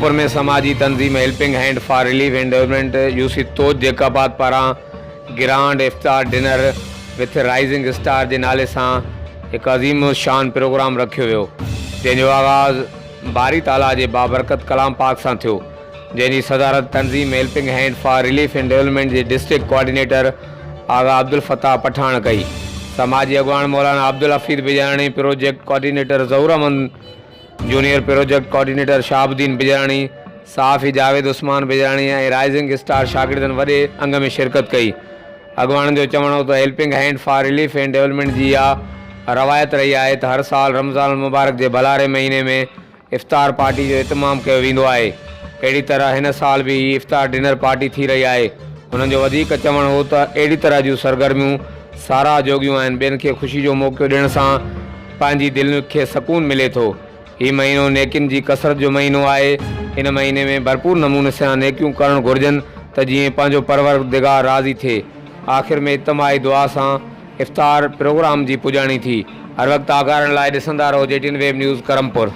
करमपुर में समाजी तंजीम helping hand for relief and development UC तोज जेकाबाद पारां ग्रांड इफ्तार डिनर विथ राइजिंग स्टार के नाले से एक अज़ीम शान प्रोग्राम रखियो वियो, जंहिंजो आगाज़ बारी ताला के बाबरकत कलाम पाक से थियो, जंहिंजी सदारत तंजीम helping hand for relief and development के डिस्ट्रिक्ट कोऑर्डिनेटर आगा अब्दुल फताह पठान कई। समाजी अगवान Maulana Abdul Hafeez Bijani, project coordinator Zahoor Ahmed, junior project coordinator Shahabuddin Bijani, Safi Javed Usman Bijani और राइजिंग स्टार शागिर्दनि वॾे अंग में शिरकत कई। अगवान जो चवणो तो helping hand for relief and development जी रवायत रही है तो हर साल रमज़ान मुबारक के भलारे महीने में इफ्तार पार्टी जो इतमाम किया वेंदो आहे। अहिड़ी तरह हिन साल भी इफ्तार डिनर पार्टी थी रही है। उन्हनि जो वधीक चवणु हो तो अहिड़ी तरह जूं सरगर्मियूं साराह जोगियूं आहिनि। ॿियनि खे ख़ुशी जो मौक़ो ॾियण सां पंहिंजी दिलि खे सकून मिले थो। हीउ महीनो नेकिन जी कसरत जो महीनो आहे। इन महीने में भरपूर नमूने सां नेकियूं करणु घुरिजनि त जीअं पंहिंजो परवरदिगार राज़ी थिए। आख़िर में इज्तिमाही दुआ सां इफ्तार प्रोग्राम जी पुॼाणी थी। हर वक़्तु आगारण लाइ ॾिसंदा रहो JTN वेब न्यूज़ करमपुर।